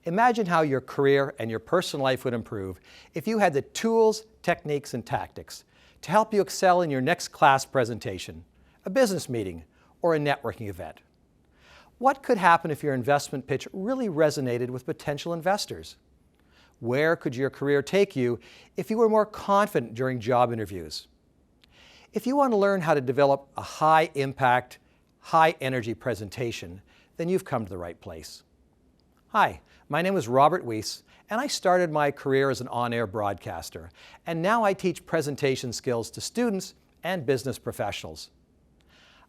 Imagine how your career and your personal life would improve if you had the tools, techniques, and tactics to help you excel in your next class presentation, a business meeting, or a networking event. What could happen if your investment pitch really resonated with potential investors? Where could your career take you if you were more confident during job interviews? If you want to learn how to develop a high-impact, high-energy presentation, then you've come to the right place. Hi, my name is Robert Weese, and I started my career as an on-air broadcaster, and now I teach presentation skills to students and business professionals.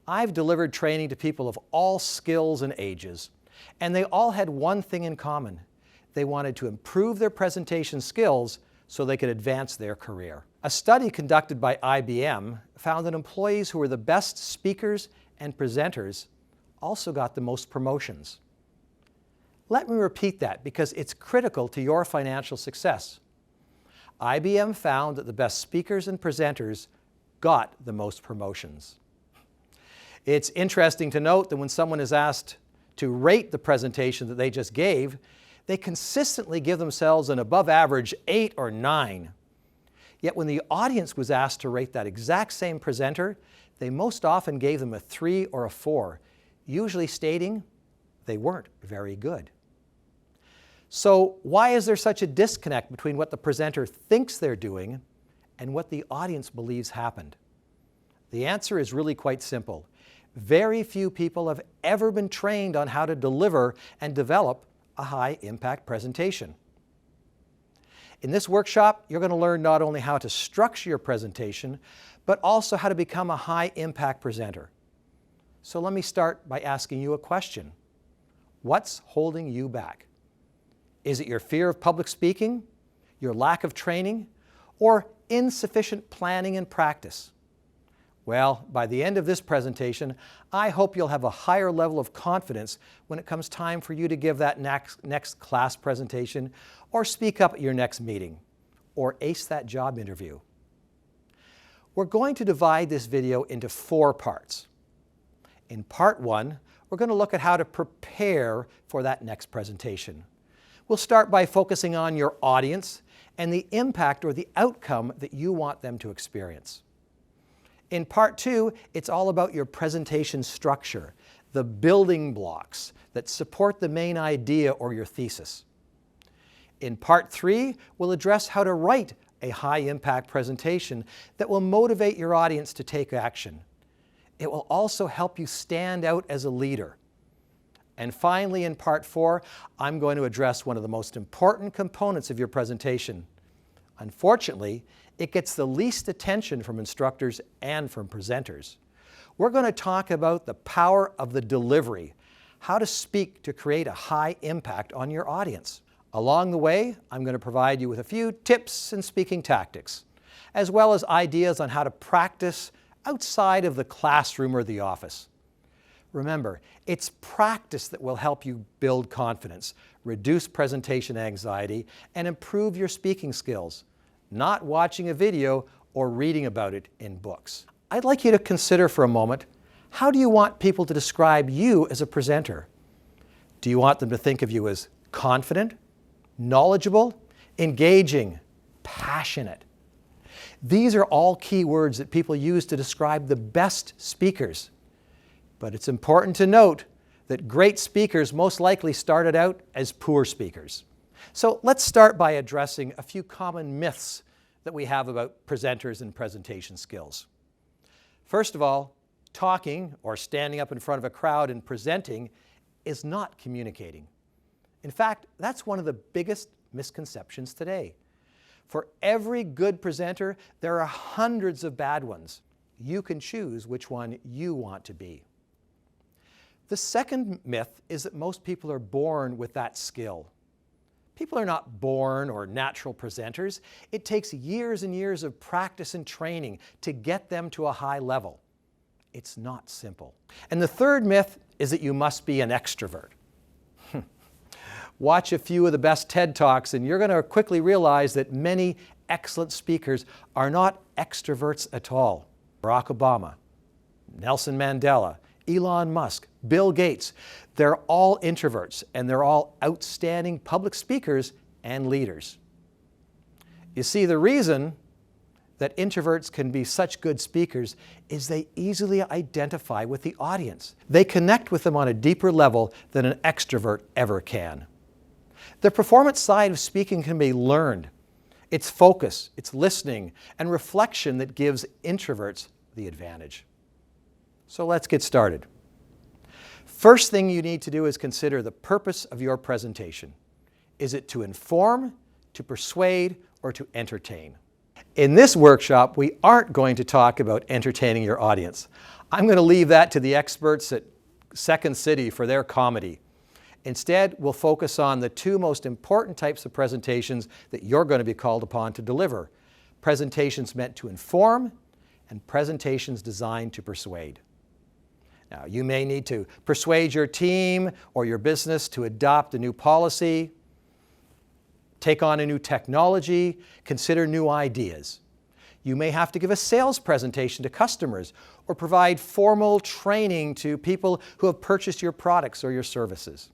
I've delivered training to people of all skills and ages, and they all had one thing in common. They wanted to improve their presentation skills so they could advance their career. A study conducted by IBM found that employees who were the best speakers and presenters also got the most promotions. Let me repeat that because it's critical to your financial success. IBM found that the best speakers and presenters got the most promotions. It's interesting to note that when someone is asked to rate the presentation that they just gave, they consistently give themselves an above average 8 or 9. Yet when the audience was asked to rate that exact same presenter, they most often gave them a 3 or a 4, usually stating they weren't very good. So why is there such a disconnect between what the presenter thinks they're doing and what the audience believes happened? The answer is really quite simple. Very few people have ever been trained on how to deliver and develop a high-impact presentation. In this workshop, you're going to learn not only how to structure your presentation, but also how to become a high-impact presenter. So let me start by asking you a question. What's holding you back? Is it your fear of public speaking, your lack of training, or insufficient planning and practice? Well, by the end of this presentation, I hope you'll have a higher level of confidence when it comes time for you to give that next class presentation, or speak up at your next meeting, or ace that job interview. We're going to divide this video into 4 parts. In part 1, we're going to look at how to prepare for that next presentation. We'll start by focusing on your audience and the impact or the outcome that you want them to experience. In part 2, it's all about your presentation structure, the building blocks that support the main idea or your thesis. In part 3, we'll address how to write a high-impact presentation that will motivate your audience to take action. It will also help you stand out as a leader. And finally, in part 4, I'm going to address one of the most important components of your presentation. Unfortunately, it gets the least attention from instructors and from presenters. We're going to talk about the power of the delivery, how to speak to create a high impact on your audience. Along the way, I'm going to provide you with a few tips and speaking tactics, as well as ideas on how to practice outside of the classroom or the office. Remember, it's practice that will help you build confidence, reduce presentation anxiety, and improve your speaking skills, not watching a video or reading about it in books. I'd like you to consider for a moment, how do you want people to describe you as a presenter? Do you want them to think of you as confident, knowledgeable, engaging, passionate? These are all key words that people use to describe the best speakers. But it's important to note that great speakers most likely started out as poor speakers. So let's start by addressing a few common myths that we have about presenters and presentation skills. First of all, talking or standing up in front of a crowd and presenting is not communicating. In fact, that's one of the biggest misconceptions today. For every good presenter, there are hundreds of bad ones. You can choose which one you want to be. The second myth is that most people are born with that skill. People are not born or natural presenters. It takes years and years of practice and training to get them to a high level. It's not simple. And the third myth is that you must be an extrovert. Watch a few of the best TED Talks and you're going to quickly realize that many excellent speakers are not extroverts at all. Barack Obama, Nelson Mandela, Elon Musk, Bill Gates. They're all introverts, and they're all outstanding public speakers and leaders. You see, the reason that introverts can be such good speakers is they easily identify with the audience. They connect with them on a deeper level than an extrovert ever can. The performance side of speaking can be learned. It's focus, it's listening, and reflection that gives introverts the advantage. So let's get started. First thing you need to do is consider the purpose of your presentation. Is it to inform, to persuade, or to entertain? In this workshop, we aren't going to talk about entertaining your audience. I'm going to leave that to the experts at Second City for their comedy. Instead, we'll focus on the two most important types of presentations that you're going to be called upon to deliver. Presentations meant to inform and presentations designed to persuade. Now, you may need to persuade your team or your business to adopt a new policy, take on a new technology, consider new ideas. You may have to give a sales presentation to customers or provide formal training to people who have purchased your products or your services.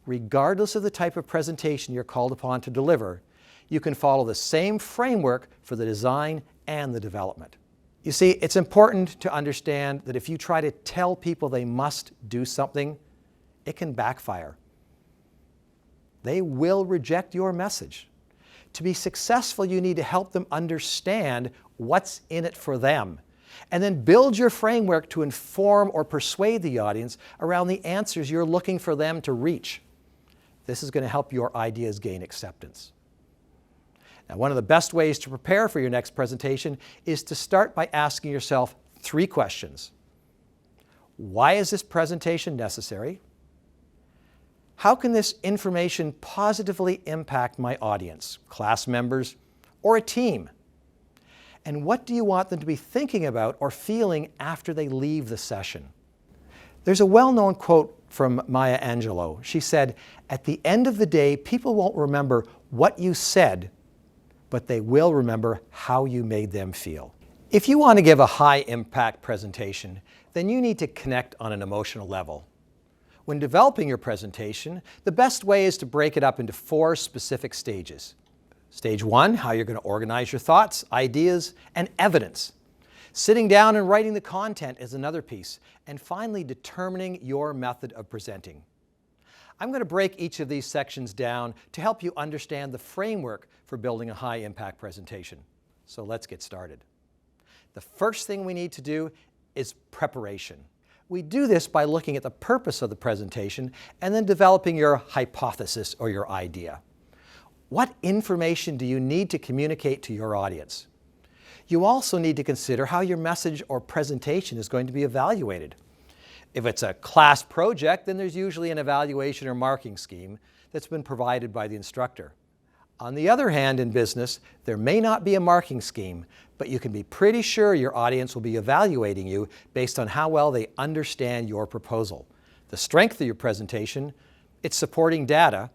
Regardless of the type of presentation you're called upon to deliver, you can follow the same framework for the design and the development. You see, it's important to understand that if you try to tell people they must do something, it can backfire. They will reject your message. To be successful, you need to help them understand what's in it for them, and then build your framework to inform or persuade the audience around the answers you're looking for them to reach. This is going to help your ideas gain acceptance. Now, one of the best ways to prepare for your next presentation is to start by asking yourself 3 questions. Why is this presentation necessary? How can this information positively impact my audience, class members, or a team? And what do you want them to be thinking about or feeling after they leave the session? There's a well-known quote from Maya Angelou. She said, "At the end of the day, people won't remember what you said, but they will remember how you made them feel." If you want to give a high-impact presentation, then you need to connect on an emotional level. When developing your presentation, the best way is to break it up into 4 specific stages. Stage 1, how you're going to organize your thoughts, ideas, and evidence. Sitting down and writing the content is another piece. And finally, determining your method of presenting. I'm going to break each of these sections down to help you understand the framework for building a high-impact presentation. So let's get started. The first thing we need to do is preparation. We do this by looking at the purpose of the presentation and then developing your hypothesis or your idea. What information do you need to communicate to your audience? You also need to consider how your message or presentation is going to be evaluated. If it's a class project, then there's usually an evaluation or marking scheme that's been provided by the instructor. On the other hand, in business, there may not be a marking scheme, but you can be pretty sure your audience will be evaluating you based on how well they understand your proposal, the strength of your presentation, its supporting data,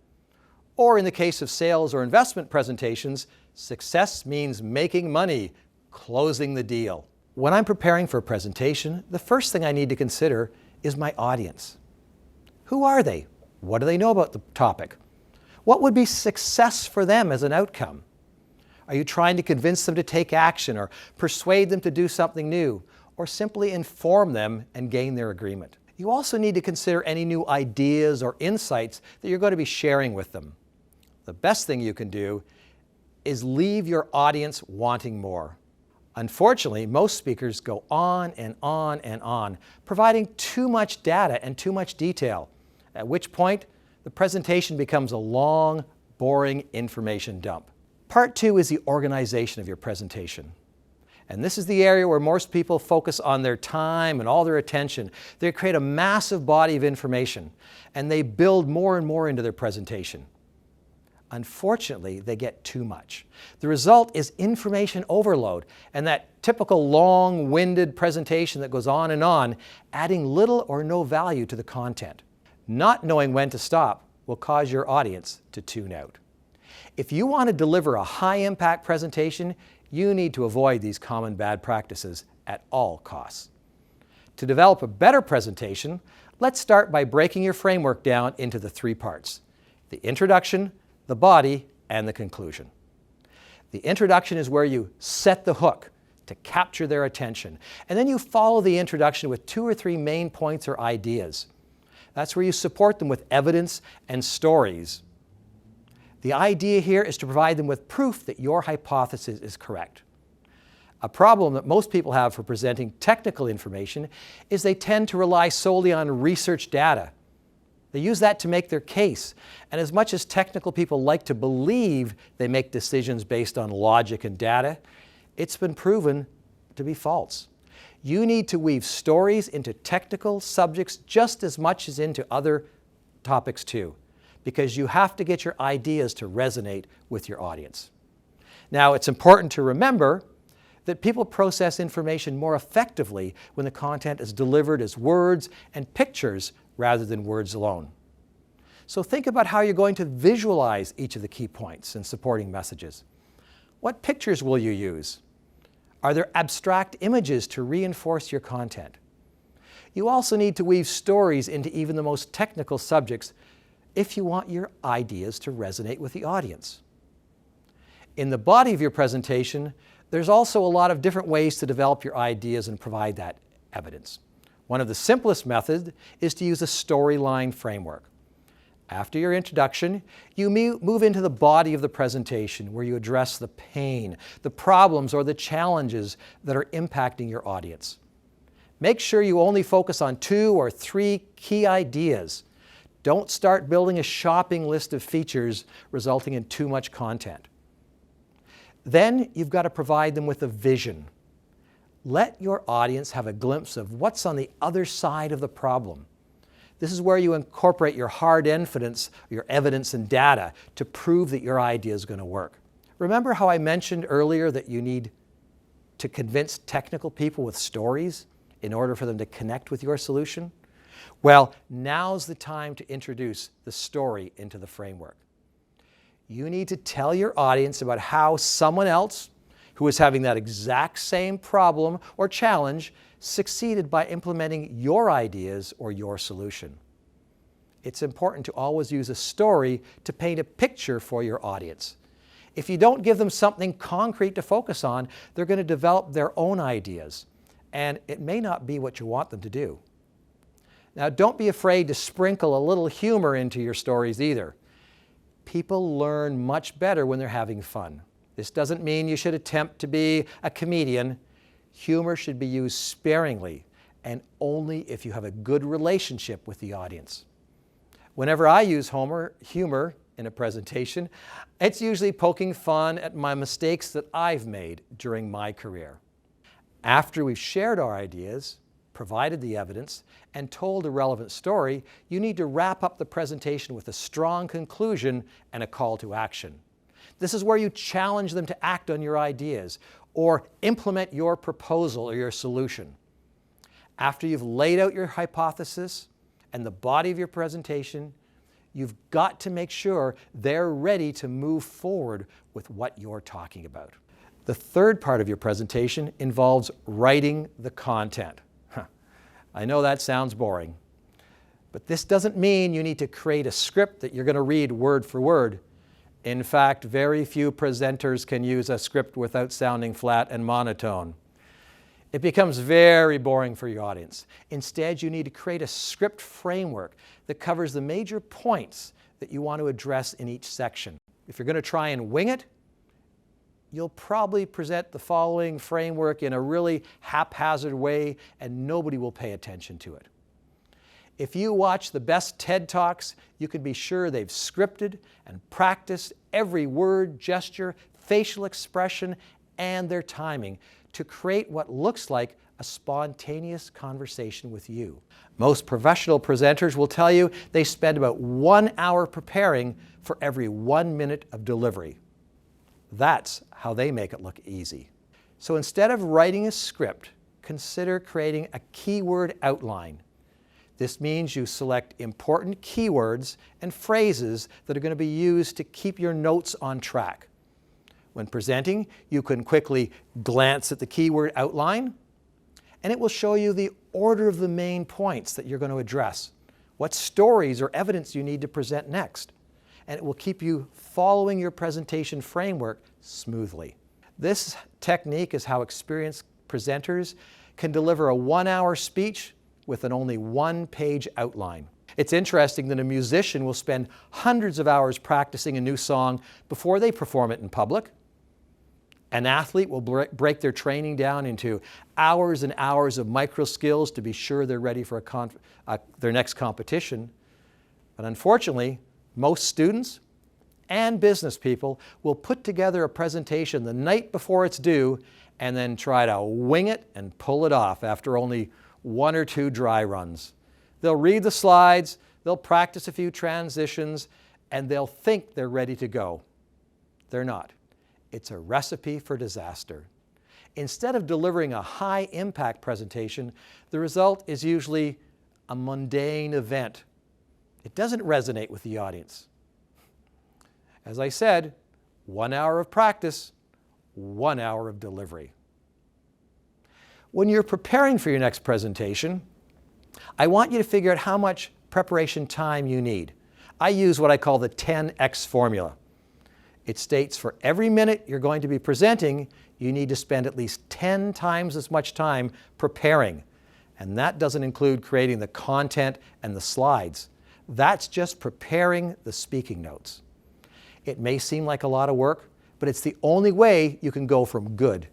or in the case of sales or investment presentations, success means making money, closing the deal. When I'm preparing for a presentation, the first thing I need to consider is my audience. Who are they? What do they know about the topic? What would be success for them as an outcome? Are you trying to convince them to take action or persuade them to do something new, or simply inform them and gain their agreement? You also need to consider any new ideas or insights that you're going to be sharing with them. The best thing you can do is leave your audience wanting more. Unfortunately, most speakers go on and on and on, providing too much data and too much detail, at which point the presentation becomes a long, boring information dump. Part 2 is the organization of your presentation. And this is the area where most people focus on their time and all their attention. They create a massive body of information, and they build more and more into their presentation. Unfortunately, they get too much. The result is information overload and that typical long-winded presentation that goes on and on, adding little or no value to the content. Not knowing when to stop will cause your audience to tune out. If you want to deliver a high-impact presentation, you need to avoid these common bad practices at all costs. To develop a better presentation, let's start by breaking your framework down into the 3 parts: the introduction, the body, and the conclusion. The introduction is where you set the hook to capture their attention, and then you follow the introduction with 2 or 3 main points or ideas. That's where you support them with evidence and stories. The idea here is to provide them with proof that your hypothesis is correct. A problem that most people have for presenting technical information is they tend to rely solely on research data. They use that to make their case, and as much as technical people like to believe they make decisions based on logic and data, it's been proven to be false. You need to weave stories into technical subjects just as much as into other topics too, because you have to get your ideas to resonate with your audience. Now, it's important to remember that people process information more effectively when the content is delivered as words and pictures rather than words alone. So think about how you're going to visualize each of the key points and supporting messages. What pictures will you use? Are there abstract images to reinforce your content? You also need to weave stories into even the most technical subjects if you want your ideas to resonate with the audience. In the body of your presentation, there's also a lot of different ways to develop your ideas and provide that evidence. One of the simplest methods is to use a storyline framework. After your introduction, you move into the body of the presentation where you address the pain, the problems, or the challenges that are impacting your audience. Make sure you only focus on 2 or 3 key ideas. Don't start building a shopping list of features resulting in too much content. Then you've got to provide them with a vision. Let your audience have a glimpse of what's on the other side of the problem. This is where you incorporate your hard evidence, your evidence and data to prove that your idea is going to work. Remember how I mentioned earlier that you need to convince technical people with stories in order for them to connect with your solution? Well, now's the time to introduce the story into the framework. You need to tell your audience about how someone else who is having that exact same problem or challenge succeeded by implementing your ideas or your solution. It's important to always use a story to paint a picture for your audience. If you don't give them something concrete to focus on, they're going to develop their own ideas, and it may not be what you want them to do. Now, don't be afraid to sprinkle a little humor into your stories either. People learn much better when they're having fun. This doesn't mean you should attempt to be a comedian. Humor should be used sparingly and only if you have a good relationship with the audience. Whenever I use humor in a presentation, it's usually poking fun at my mistakes that I've made during my career. After we've shared our ideas, provided the evidence, and told a relevant story, you need to wrap up the presentation with a strong conclusion and a call to action. This is where you challenge them to act on your ideas or implement your proposal or your solution. After you've laid out your hypothesis and the body of your presentation, you've got to make sure they're ready to move forward with what you're talking about. The third part of your presentation involves writing the content. I know that sounds boring, but this doesn't mean you need to create a script that you're going to read word for word. In fact, very few presenters can use a script without sounding flat and monotone. It becomes very boring for your audience. Instead, you need to create a script framework that covers the major points that you want to address in each section. If you're going to try and wing it, you'll probably present the following framework in a really haphazard way and nobody will pay attention to it. If you watch the best TED Talks, you can be sure they've scripted and practiced every word, gesture, facial expression, and their timing to create what looks like a spontaneous conversation with you. Most professional presenters will tell you they spend about 1 hour preparing for every 1 minute of delivery. That's how they make it look easy. So instead of writing a script, consider creating a keyword outline. This means you select important keywords and phrases that are going to be used to keep your notes on track. When presenting, you can quickly glance at the keyword outline, and it will show you the order of the main points that you're going to address, what stories or evidence you need to present next, and it will keep you following your presentation framework smoothly. This technique is how experienced presenters can deliver a 1-hour speech with an only 1-page outline. It's interesting that a musician will spend hundreds of hours practicing a new song before they perform it in public. An athlete will break their training down into hours and hours of micro skills to be sure they're ready for their next competition. But unfortunately, most students and business people will put together a presentation the night before it's due and then try to wing it and pull it off after only 1 or 2 dry runs. They'll read the slides, they'll practice a few transitions, and they'll think they're ready to go. They're not. It's a recipe for disaster. Instead of delivering a high-impact presentation, the result is usually a mundane event. It doesn't resonate with the audience. As I said, 1 hour of practice, 1 hour of delivery. When you're preparing for your next presentation, I want you to figure out how much preparation time you need. I use what I call the 10X formula. It states for every minute you're going to be presenting, you need to spend at least 10 times as much time preparing. And that doesn't include creating the content and the slides. That's just preparing the speaking notes. It may seem like a lot of work, but it's the only way you can go from good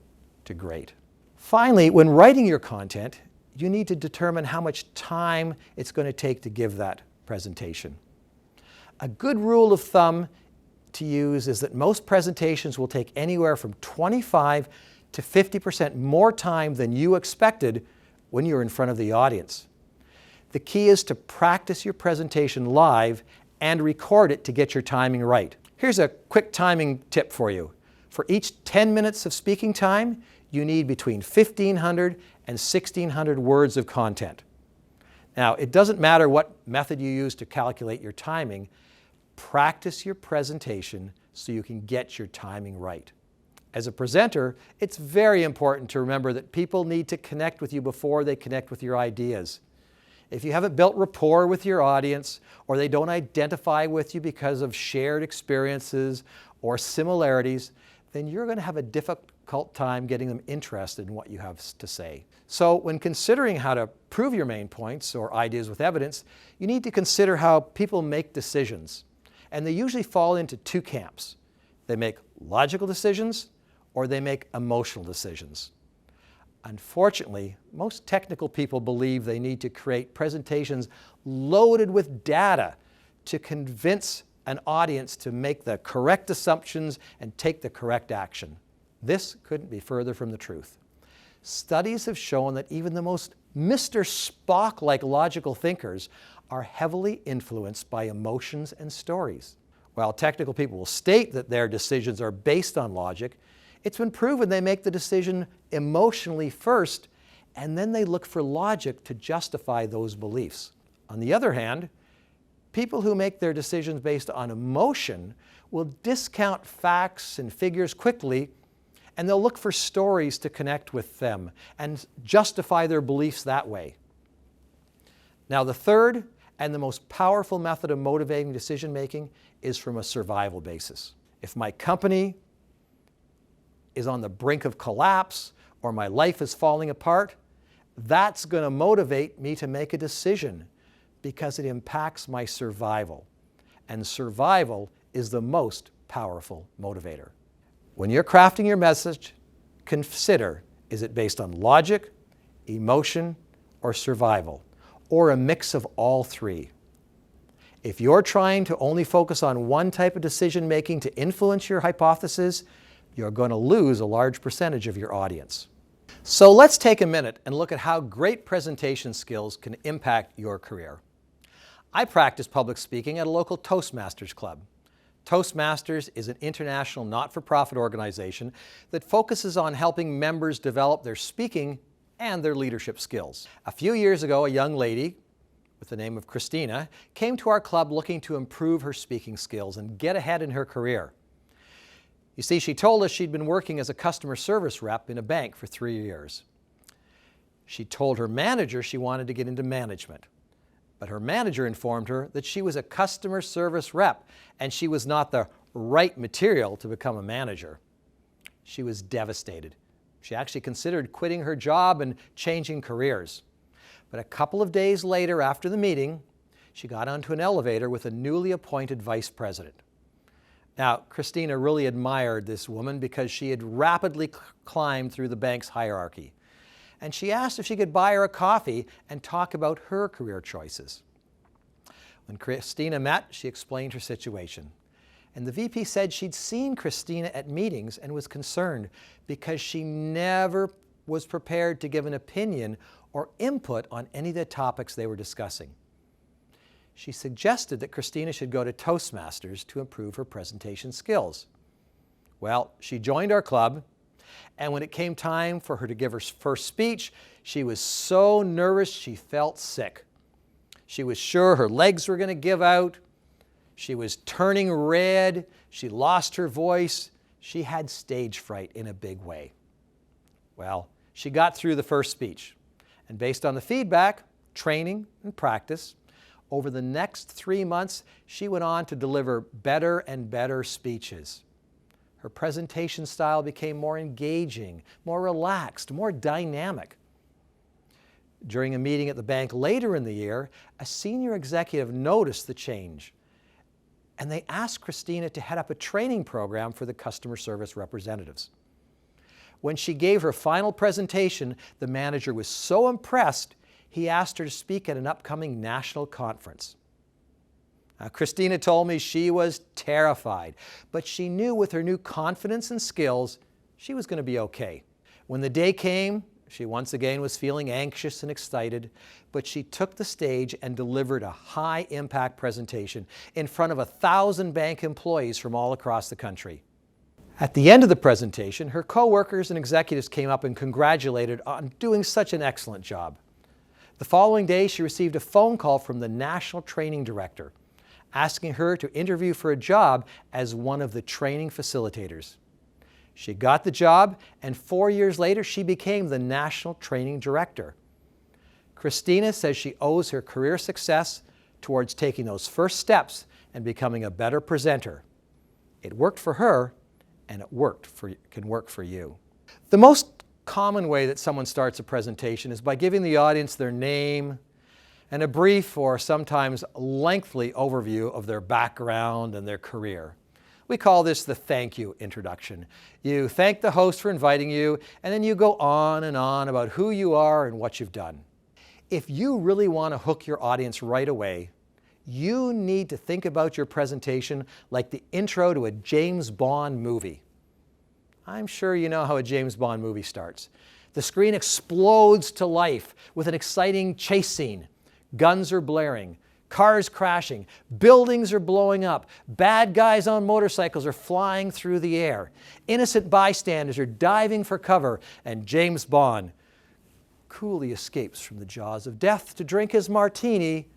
to great. Finally, when writing your content, you need to determine how much time it's going to take to give that presentation. A good rule of thumb to use is that most presentations will take anywhere from 25 to 50% more time than you expected when you're in front of the audience. The key is to practice your presentation live and record it to get your timing right. Here's a quick timing tip for you. For each 10 minutes of speaking time, you need between 1,500 and 1,600 words of content. Now, it doesn't matter what method you use to calculate your timing. Practice your presentation so you can get your timing right. As a presenter, it's very important to remember that people need to connect with you before they connect with your ideas. If you haven't built rapport with your audience, or they don't identify with you because of shared experiences or similarities, then you're going to have a difficult time getting them interested in what you have to say. So when considering how to prove your main points or ideas with evidence, you need to consider how people make decisions. And they usually fall into 2 camps. They make logical decisions or they make emotional decisions. Unfortunately, most technical people believe they need to create presentations loaded with data to convince an audience to make the correct assumptions and take the correct action. This couldn't be further from the truth. Studies have shown that even the most Mr. Spock-like logical thinkers are heavily influenced by emotions and stories. While technical people will state that their decisions are based on logic, it's been proven they make the decision emotionally first, and then they look for logic to justify those beliefs. On the other hand, people who make their decisions based on emotion will discount facts and figures quickly, and they'll look for stories to connect with them and justify their beliefs that way. Now, the third and the most powerful method of motivating decision-making is from a survival basis. If my company is on the brink of collapse or my life is falling apart, that's going to motivate me to make a decision because it impacts my survival. And survival is the most powerful motivator. When you're crafting your message, consider, is it based on logic, emotion, or survival, or a mix of all 3? If you're trying to only focus on one type of decision making to influence your hypothesis, you're going to lose a large percentage of your audience. So let's take a minute and look at how great presentation skills can impact your career. I practice public speaking at a local Toastmasters club. Toastmasters is an international not-for-profit organization that focuses on helping members develop their speaking and their leadership skills. A few years ago, a young lady with the name of Christina came to our club looking to improve her speaking skills and get ahead in her career. You see, she told us she'd been working as a customer service rep in a bank for 3 years. She told her manager she wanted to get into management, but her manager informed her that she was a customer service rep and she was not the right material to become a manager. She was devastated. She actually considered quitting her job and changing careers. But a couple of days later, after the meeting, she got onto an elevator with a newly appointed vice president. Now, Christina really admired this woman because she had rapidly climbed through the bank's hierarchy. And she asked if she could buy her a coffee and talk about her career choices. When Christina met, she explained her situation. And the VP said she'd seen Christina at meetings and was concerned because she never was prepared to give an opinion or input on any of the topics they were discussing. She suggested that Christina should go to Toastmasters to improve her presentation skills. Well, she joined our club, and when it came time for her to give her first speech, she was so nervous she felt sick. She was sure her legs were going to give out. She was turning red. She lost her voice. She had stage fright in a big way. Well, she got through the first speech, and based on the feedback, training, and practice, over the next 3 months, she went on to deliver better and better speeches. Her presentation style became more engaging, more relaxed, more dynamic. During a meeting at the bank later in the year, a senior executive noticed the change, and they asked Christina to head up a training program for the customer service representatives. When she gave her final presentation, the manager was so impressed, he asked her to speak at an upcoming national conference. Now, Christina told me she was terrified, but she knew with her new confidence and skills, she was going to be okay. When the day came, she once again was feeling anxious and excited, but she took the stage and delivered a high-impact presentation in front of 1,000 bank employees from all across the country. At the end of the presentation, her coworkers and executives came up and congratulated on doing such an excellent job. The following day, she received a phone call from the National Training Director, asking her to interview for a job as one of the training facilitators. She got the job, and 4 years later, she became the National Training Director. Christina says she owes her career success towards taking those first steps and becoming a better presenter. It worked for her, and it can work for you. The most common way that someone starts a presentation is by giving the audience their name and a brief or sometimes lengthy overview of their background and their career. We call this the thank you introduction. You thank the host for inviting you, and then you go on and on about who you are and what you've done. If you really want to hook your audience right away, you need to think about your presentation like the intro to a James Bond movie. I'm sure you know how a James Bond movie starts. The screen explodes to life with an exciting chase scene. Guns are blaring, cars crashing, buildings are blowing up, bad guys on motorcycles are flying through the air, innocent bystanders are diving for cover, and James Bond coolly escapes from the jaws of death to drink his martini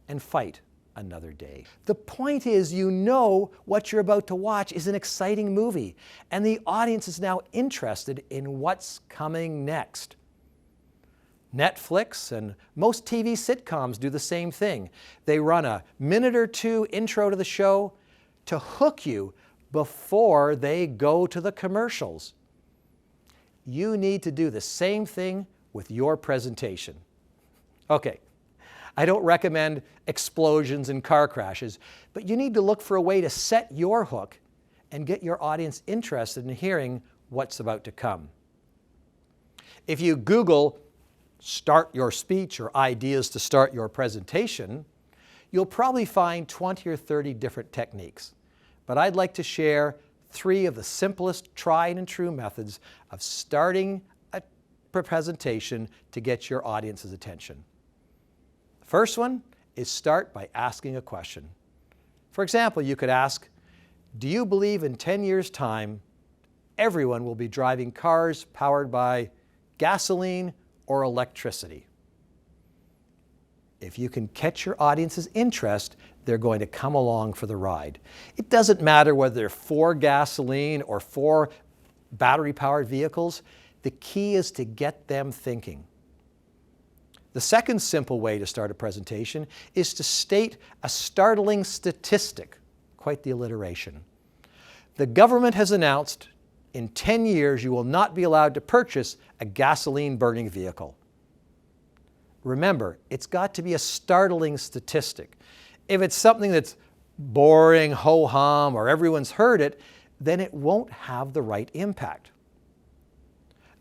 and fight another day. The point is, you know what you're about to watch is an exciting movie, and the audience is now interested in what's coming next. Netflix and most TV sitcoms do the same thing. They run a minute or two intro to the show to hook you before they go to the commercials. You need to do the same thing with your presentation. Okay. I don't recommend explosions and car crashes, but you need to look for a way to set your hook and get your audience interested in hearing what's about to come. If you Google "start your speech" or "ideas to start your presentation," you'll probably find 20 or 30 different techniques. But I'd like to share 3 of the simplest tried and true methods of starting a presentation to get your audience's attention. The first one is start by asking a question. For example, you could ask, do you believe in 10 years' time everyone will be driving cars powered by gasoline or electricity? If you can catch your audience's interest, they're going to come along for the ride. It doesn't matter whether they're for gasoline or for battery-powered vehicles. The key is to get them thinking. The second simple way to start a presentation is to state a startling statistic. Quite the alliteration. The government has announced in 10 years you will not be allowed to purchase a gasoline-burning vehicle. Remember, it's got to be a startling statistic. If it's something that's boring, ho-hum, or everyone's heard it, then it won't have the right impact.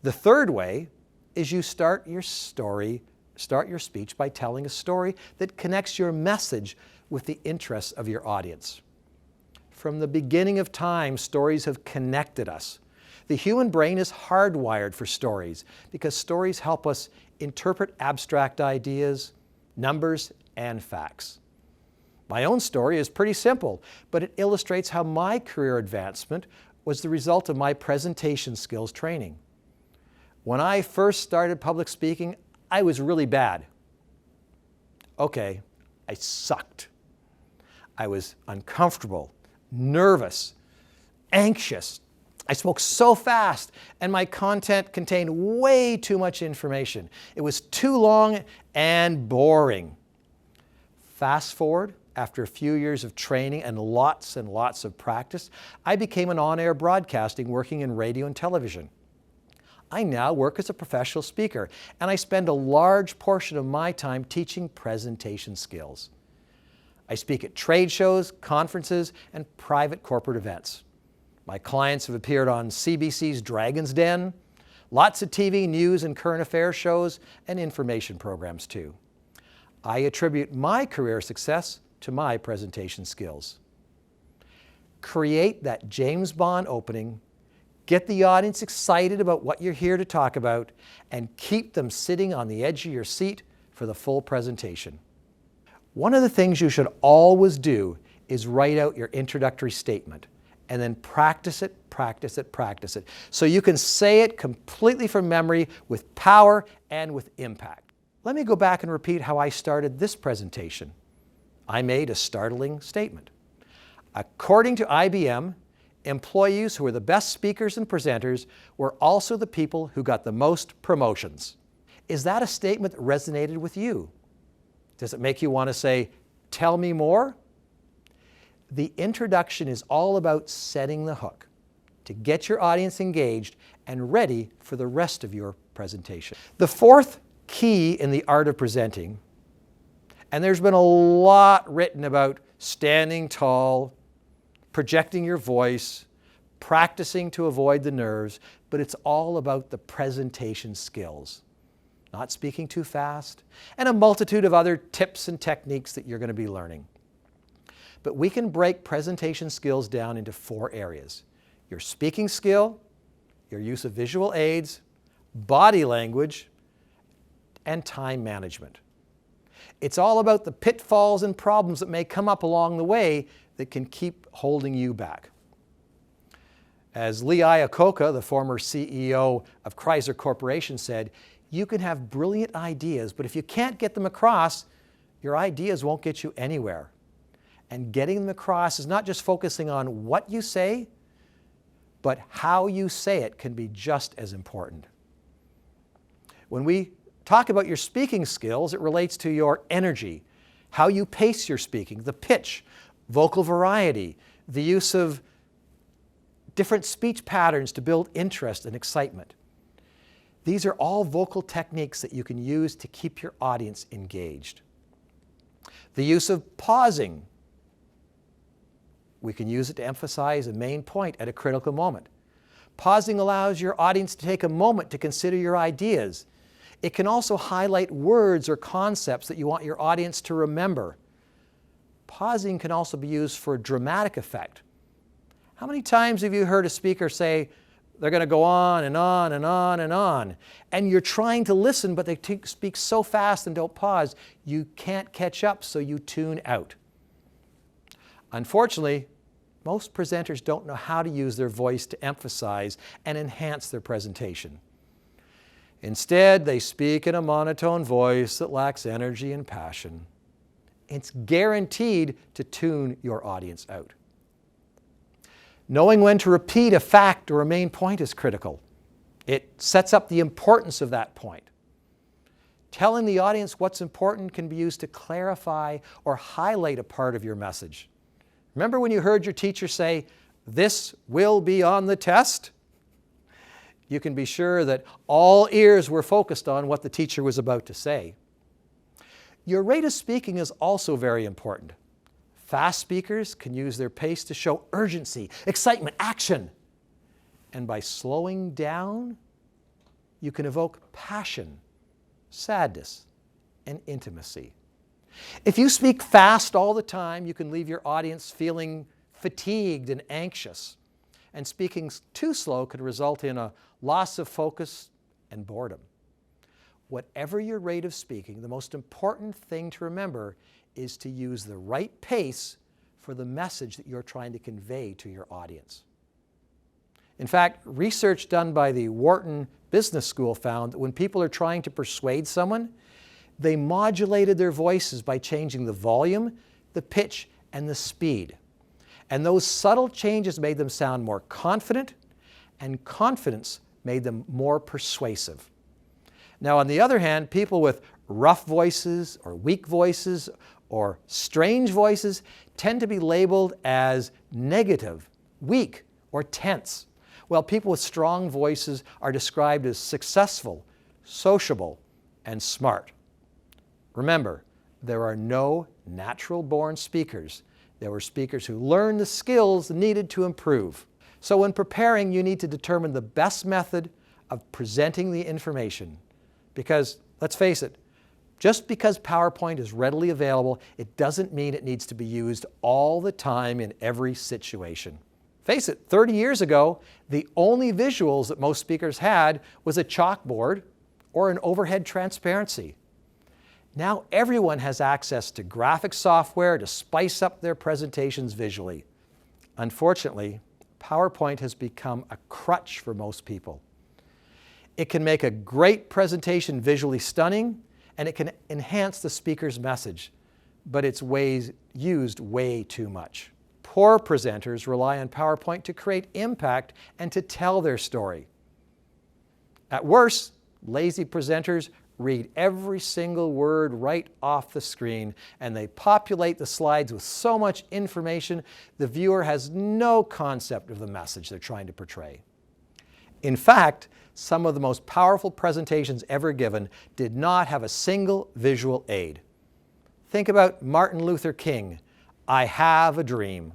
The third way is you start your speech by telling a story that connects your message with the interests of your audience. From the beginning of time, stories have connected us. The human brain is hardwired for stories because stories help us interpret abstract ideas, numbers, and facts. My own story is pretty simple, but it illustrates how my career advancement was the result of my presentation skills training. When I first started public speaking, I was really bad. Okay, I sucked. I was uncomfortable, nervous, anxious. I spoke so fast, and my content contained way too much information. It was too long and boring. Fast forward, after a few years of training and lots of practice, I became an on-air broadcasting working in radio and television. I now work as a professional speaker, and I spend a large portion of my time teaching presentation skills. I speak at trade shows, conferences, and private corporate events. My clients have appeared on CBC's Dragon's Den, lots of TV news and current affairs shows, and information programs too. I attribute my career success to my presentation skills. Create that James Bond opening, get the audience excited about what you're here to talk about, and keep them sitting on the edge of your seat for the full presentation. One of the things you should always do is write out your introductory statement and then practice it, so you can say it completely from memory with power and with impact. Let me go back and repeat how I started this presentation. I made a startling statement. According to IBM, employees who were the best speakers and presenters were also the people who got the most promotions. Is that a statement that resonated with you? Does it make you want to say, "Tell me more"? The introduction is all about setting the hook to get your audience engaged and ready for the rest of your presentation. The fourth key in the art of presenting, and there's been a lot written about standing tall, projecting your voice, practicing to avoid the nerves, but it's all about the presentation skills. Not speaking too fast, and a multitude of other tips and techniques that you're going to be learning. But we can break presentation skills down into 4 areas: your speaking skill, your use of visual aids, body language, and time management. It's all about the pitfalls and problems that may come up along the way that can keep holding you back. As Lee Iacocca, the former CEO of Chrysler Corporation, said, "You can have brilliant ideas, but if you can't get them across, your ideas won't get you anywhere." And getting them across is not just focusing on what you say, but how you say it can be just as important. When we talk about your speaking skills, it relates to your energy, how you pace your speaking, the pitch, vocal variety, the use of different speech patterns to build interest and excitement. These are all vocal techniques that you can use to keep your audience engaged. The use of pausing. We can use it to emphasize a main point at a critical moment. Pausing allows your audience to take a moment to consider your ideas. It can also highlight words or concepts that you want your audience to remember. Pausing can also be used for dramatic effect. How many times have you heard a speaker say, they're going to go on and on and on and on, and you're trying to listen, but they speak so fast and don't pause, you can't catch up, so you tune out. Unfortunately, most presenters don't know how to use their voice to emphasize and enhance their presentation. Instead, they speak in a monotone voice that lacks energy and passion. It's guaranteed to tune your audience out. Knowing when to repeat a fact or a main point is critical. It sets up the importance of that point. Telling the audience what's important can be used to clarify or highlight a part of your message. Remember when you heard your teacher say, "This will be on the test"? You can be sure that all ears were focused on what the teacher was about to say. Your rate of speaking is also very important. Fast speakers can use their pace to show urgency, excitement, action. And by slowing down, you can evoke passion, sadness, and intimacy. If you speak fast all the time, you can leave your audience feeling fatigued and anxious. And speaking too slow could result in a loss of focus and boredom. Whatever your rate of speaking, the most important thing to remember is to use the right pace for the message that you're trying to convey to your audience. In fact, research done by the Wharton Business School found that when people are trying to persuade someone, they modulated their voices by changing the volume, the pitch, and the speed. And those subtle changes made them sound more confident, and confidence made them more persuasive. Now, on the other hand, people with rough voices or weak voices or strange voices tend to be labeled as negative, weak, or tense, while people with strong voices are described as successful, sociable, and smart. Remember, there are no natural-born speakers. There were speakers who learned the skills needed to improve. So when preparing, you need to determine the best method of presenting the information. Because, let's face it, just because PowerPoint is readily available, it doesn't mean it needs to be used all the time in every situation. Face it, 30 years ago, the only visuals that most speakers had was a chalkboard or an overhead transparency. Now everyone has access to graphic software to spice up their presentations visually. Unfortunately, PowerPoint has become a crutch for most people. It can make a great presentation visually stunning, and it can enhance the speaker's message, but it's used way too much. Poor presenters rely on PowerPoint to create impact and to tell their story. At worst, lazy presenters read every single word right off the screen, and they populate the slides with so much information, the viewer has no concept of the message they're trying to portray. In fact, some of the most powerful presentations ever given did not have a single visual aid. Think about Martin Luther King, "I have a dream."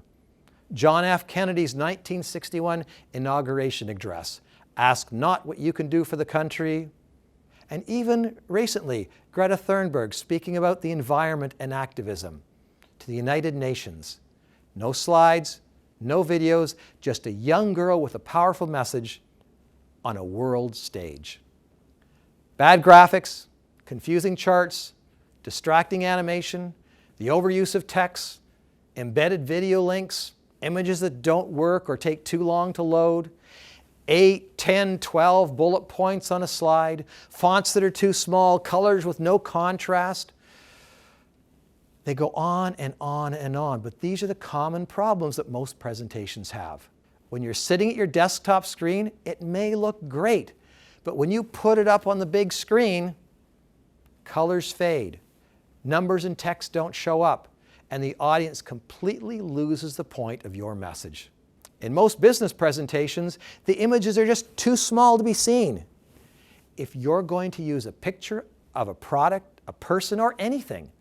John F. Kennedy's 1961 inauguration address, "Ask not what you can do for the country." And even recently, Greta Thunberg speaking about the environment and activism to the United Nations. No slides, no videos, just a young girl with a powerful message on a world stage. Bad graphics, confusing charts, distracting animation, the overuse of text, embedded video links, images that don't work or take too long to load, 8, 10, 12 bullet points on a slide, fonts that are too small, colors with no contrast. They go on and on and on, but these are the common problems that most presentations have. When you're sitting at your desktop screen, it may look great, but when you put it up on the big screen, colors fade, numbers and text don't show up, and the audience completely loses the point of your message. In most business presentations, the images are just too small to be seen. If you're going to use a picture of a product, a person, or anything,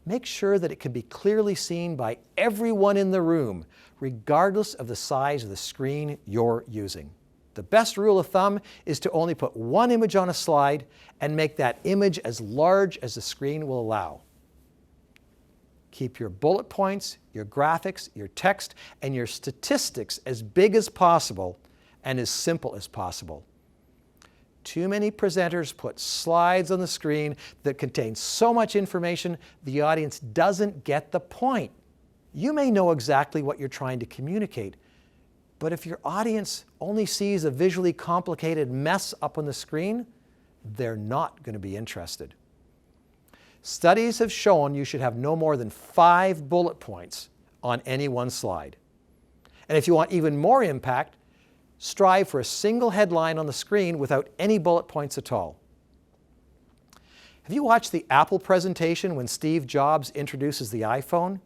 make sure that it can be clearly seen by everyone in the room, regardless of the size of the screen you're using. The best rule of thumb is to only put one image on a slide and make that image as large as the screen will allow. Keep your bullet points, your graphics, your text, and your statistics as big as possible and as simple as possible. Too many presenters put slides on the screen that contain so much information the audience doesn't get the point. You may know exactly what you're trying to communicate, but if your audience only sees a visually complicated mess up on the screen, they're not going to be interested. Studies have shown you should have no more than 5 bullet points on any one slide. And if you want even more impact, strive for a single headline on the screen without any bullet points at all. Have you watched the Apple presentation when Steve Jobs introduces the iPhone?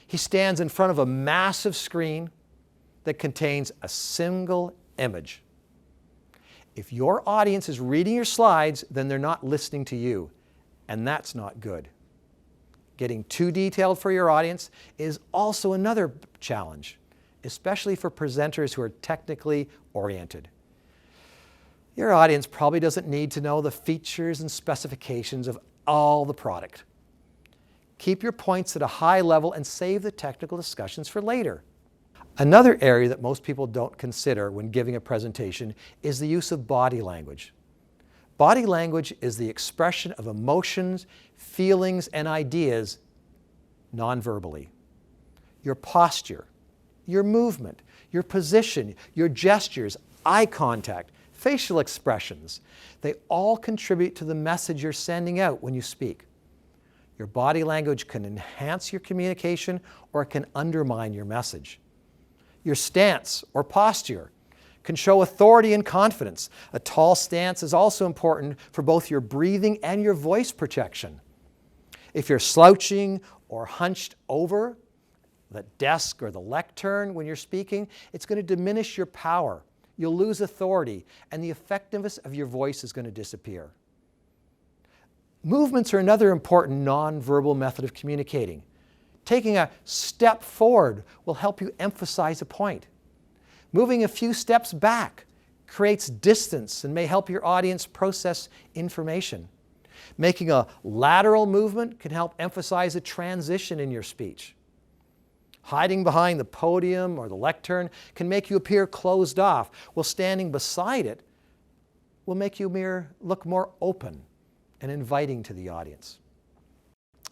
He stands in front of a massive screen that contains a single image. If your audience is reading your slides, then they're not listening to you, and that's not good. Getting too detailed for your audience is also another challenge, especially for presenters who are technically oriented. Your audience probably doesn't need to know the features and specifications of all the product. Keep your points at a high level and save the technical discussions for later. Another area that most people don't consider when giving a presentation is the use of body language. Body language is the expression of emotions, feelings, and ideas non-verbally. Your posture, your movement, your position, your gestures, eye contact, facial expressions, they all contribute to the message you're sending out when you speak. Your body language can enhance your communication or it can undermine your message. Your stance or posture can show authority and confidence. A tall stance is also important for both your breathing and your voice protection. If you're slouching or hunched over the desk or the lectern when you're speaking, it's going to diminish your power. You'll lose authority, and the effectiveness of your voice is going to disappear. Movements are another important nonverbal method of communicating. Taking a step forward will help you emphasize a point. Moving a few steps back creates distance and may help your audience process information. Making a lateral movement can help emphasize a transition in your speech. Hiding behind the podium or the lectern can make you appear closed off, while standing beside it will make you look more open and inviting to the audience.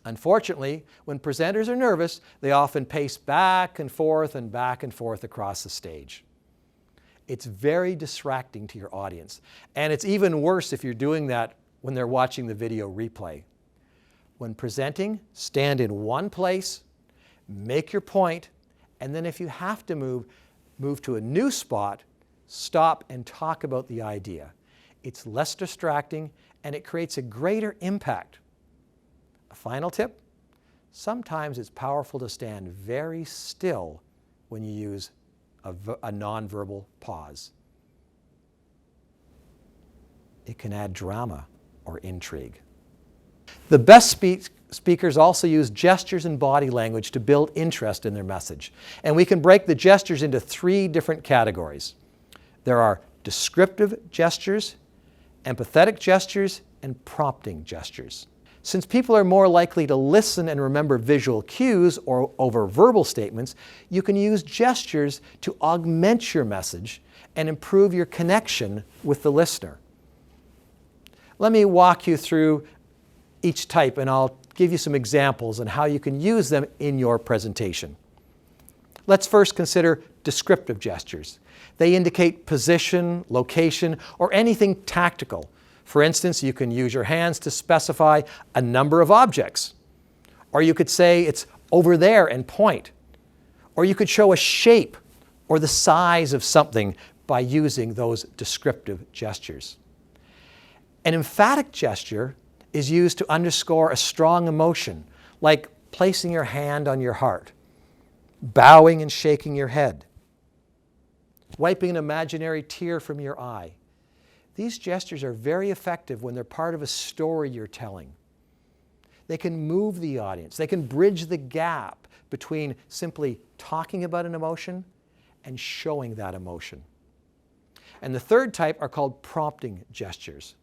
Unfortunately, when presenters are nervous, they often pace back and forth across the stage. It's very distracting to your audience, and it's even worse if you're doing that when they're watching the video replay. When presenting, stand in one place, make your point, and then if you have to move to a new spot, stop and talk about the idea. It's less distracting and it creates a greater impact. A final tip, sometimes it's powerful to stand very still when you use a nonverbal pause. It can add drama or intrigue. The best speakers also use gestures and body language to build interest in their message. And we can break the gestures into 3 different categories. There are descriptive gestures, empathetic gestures, and prompting gestures. Since people are more likely to listen and remember visual cues or over verbal statements, you can use gestures to augment your message and improve your connection with the listener. Let me walk you through each type, and I'll give you some examples on how you can use them in your presentation. Let's first consider descriptive gestures. They indicate position, location, or anything tactical. For instance, you can use your hands to specify a number of objects. Or you could say it's over there and point. Or you could show a shape or the size of something by using those descriptive gestures. An emphatic gesture is used to underscore a strong emotion, like placing your hand on your heart, bowing and shaking your head, wiping an imaginary tear from your eye. These gestures are very effective when they're part of a story you're telling. They can move the audience. They can bridge the gap between simply talking about an emotion and showing that emotion. And the third type are called prompting gestures.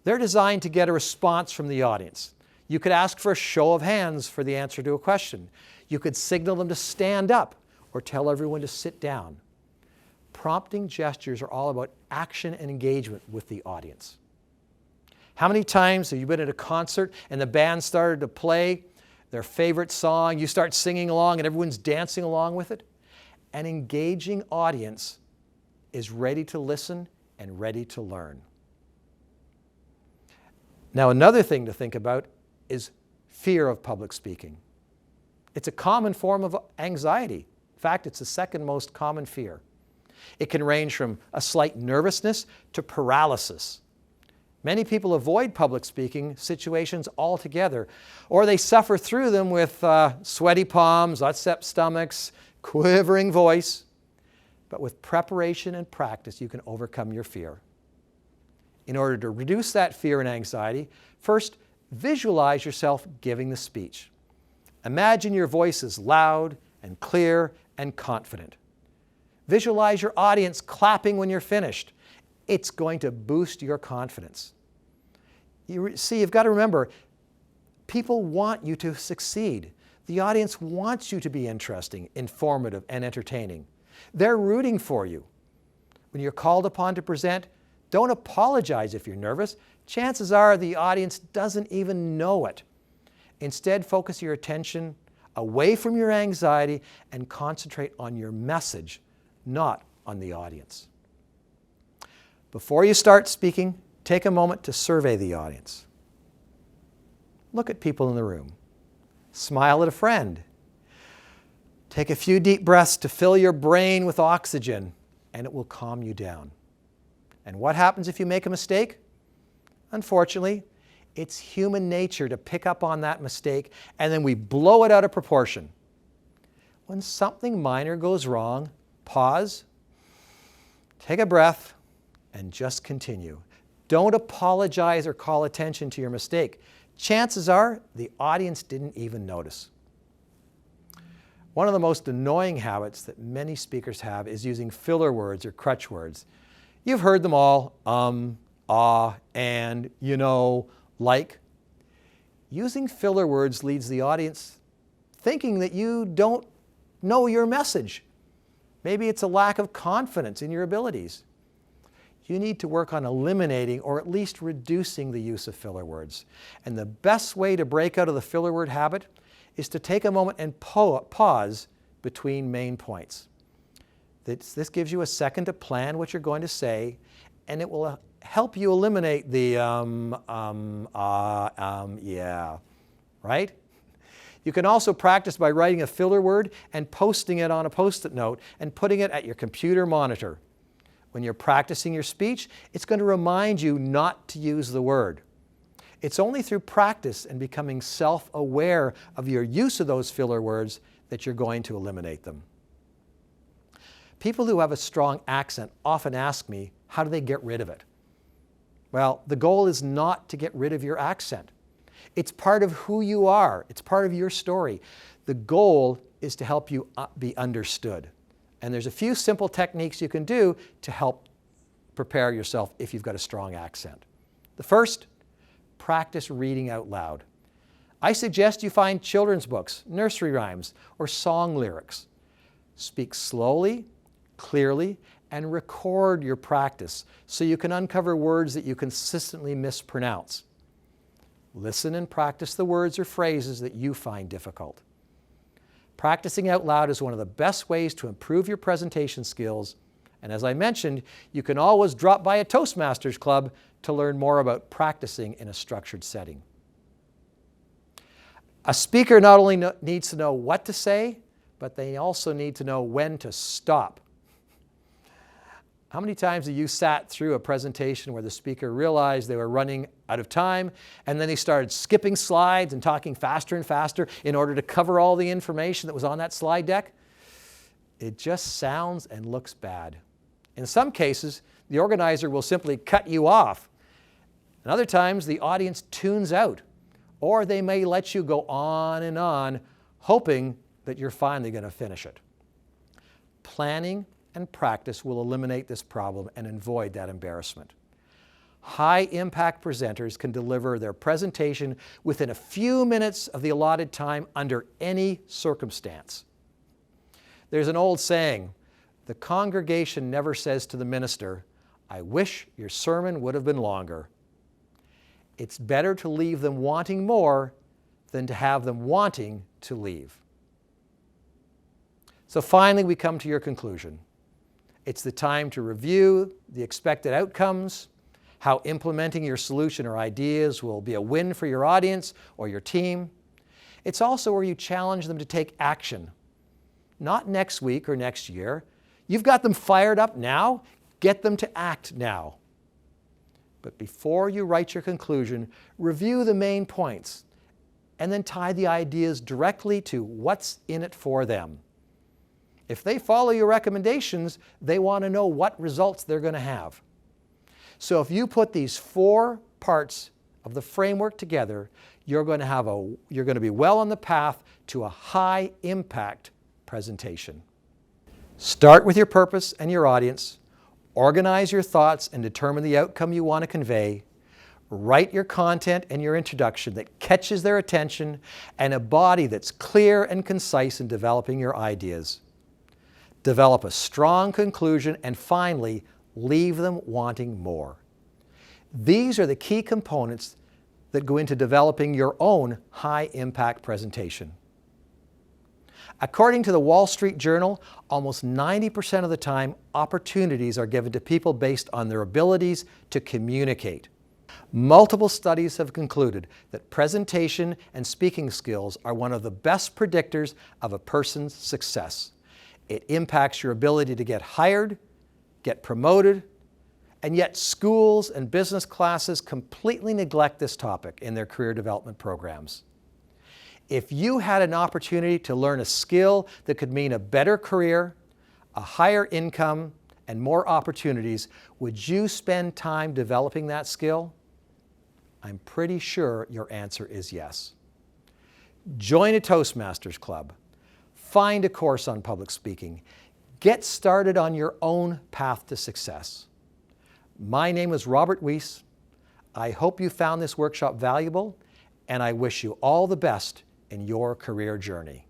They're designed to get a response from the audience. You could ask for a show of hands for the answer to a question. You could signal them to stand up or tell everyone to sit down. Prompting gestures are all about action and engagement with the audience. How many times have you been at a concert and the band started to play their favorite song, you start singing along and everyone's dancing along with it? An engaging audience is ready to listen and ready to learn. Now, another thing to think about is fear of public speaking. It's a common form of anxiety. In fact, it's the second most common fear. It can range from a slight nervousness to paralysis. Many people avoid public speaking situations altogether, or they suffer through them with sweaty palms, upset stomachs, quivering voice. But with preparation and practice, you can overcome your fear. In order to reduce that fear and anxiety, first, visualize yourself giving the speech. Imagine your voice is loud and clear and confident. Visualize your audience clapping when you're finished. It's going to boost your confidence. You've got to remember, people want you to succeed. The audience wants you to be interesting, informative, and entertaining. They're rooting for you. When you're called upon to present, don't apologize if you're nervous. Chances are the audience doesn't even know it. Instead, focus your attention away from your anxiety and concentrate on your message, not on the audience. Before you start speaking, take a moment to survey the audience. Look at people in the room. Smile at a friend. Take a few deep breaths to fill your brain with oxygen, and it will calm you down. And what happens if you make a mistake? Unfortunately, it's human nature to pick up on that mistake, and then we blow it out of proportion. When something minor goes wrong, pause, take a breath, and just continue. Don't apologize or call attention to your mistake. Chances are the audience didn't even notice. One of the most annoying habits that many speakers have is using filler words or crutch words. You've heard them all, and, you know, like. Using filler words leads the audience thinking that you don't know your message. Maybe it's a lack of confidence in your abilities. You need to work on eliminating or at least reducing the use of filler words. And the best way to break out of the filler word habit is to take a moment and pause between main points. This gives you a second to plan what you're going to say, and it will help you eliminate the yeah, right? You can also practice by writing a filler word and posting it on a Post-it note and putting it at your computer monitor. When you're practicing your speech, it's going to remind you not to use the word. It's only through practice and becoming self-aware of your use of those filler words that you're going to eliminate them. People who have a strong accent often ask me, how do they get rid of it? Well, the goal is not to get rid of your accent. It's part of who you are. It's part of your story. The goal is to help you be understood. And there's a few simple techniques you can do to help prepare yourself if you've got a strong accent. The first, practice reading out loud. I suggest you find children's books, nursery rhymes, or song lyrics. Speak slowly, clearly, and record your practice so you can uncover words that you consistently mispronounce. Listen and practice the words or phrases that you find difficult. Practicing out loud is one of the best ways to improve your presentation skills, and as I mentioned, you can always drop by a Toastmasters club to learn more about practicing in a structured setting. A speaker not only needs to know what to say, but they also need to know when to stop. How many times have you sat through a presentation where the speaker realized they were running out of time, and then they started skipping slides and talking faster and faster in order to cover all the information that was on that slide deck? It just sounds and looks bad. In some cases, the organizer will simply cut you off. And other times, the audience tunes out, or they may let you go on, hoping that you're finally going to finish it. Planning and practice will eliminate this problem and avoid that embarrassment. High-impact presenters can deliver their presentation within a few minutes of the allotted time under any circumstance. There's an old saying, the congregation never says to the minister, "I wish your sermon would have been longer." It's better to leave them wanting more than to have them wanting to leave. So finally, we come to your conclusion. It's the time to review the expected outcomes, how implementing your solution or ideas will be a win for your audience or your team. It's also where you challenge them to take action. Not next week or next year. You've got them fired up now. Get them to act now. But before you write your conclusion, review the main points and then tie the ideas directly to what's in it for them. If they follow your recommendations, they want to know what results they're going to have. So if you put these 4 parts of the framework together, you're going to be well on the path to a high impact presentation. Start with your purpose and your audience. Organize your thoughts and determine the outcome you want to convey. Write your content and your introduction that catches their attention, and a body that's clear and concise in developing your ideas. Develop a strong conclusion, and finally, leave them wanting more. These are the key components that go into developing your own high-impact presentation. According to the Wall Street Journal, almost 90% of the time, opportunities are given to people based on their abilities to communicate. Multiple studies have concluded that presentation and speaking skills are one of the best predictors of a person's success. It impacts your ability to get hired, get promoted, and yet schools and business classes completely neglect this topic in their career development programs. If you had an opportunity to learn a skill that could mean a better career, a higher income, and more opportunities, would you spend time developing that skill? I'm pretty sure your answer is yes. Join a Toastmasters club. Find a course on public speaking. Get started on your own path to success. My name is Robert Weese. I hope you found this workshop valuable, and I wish you all the best in your career journey.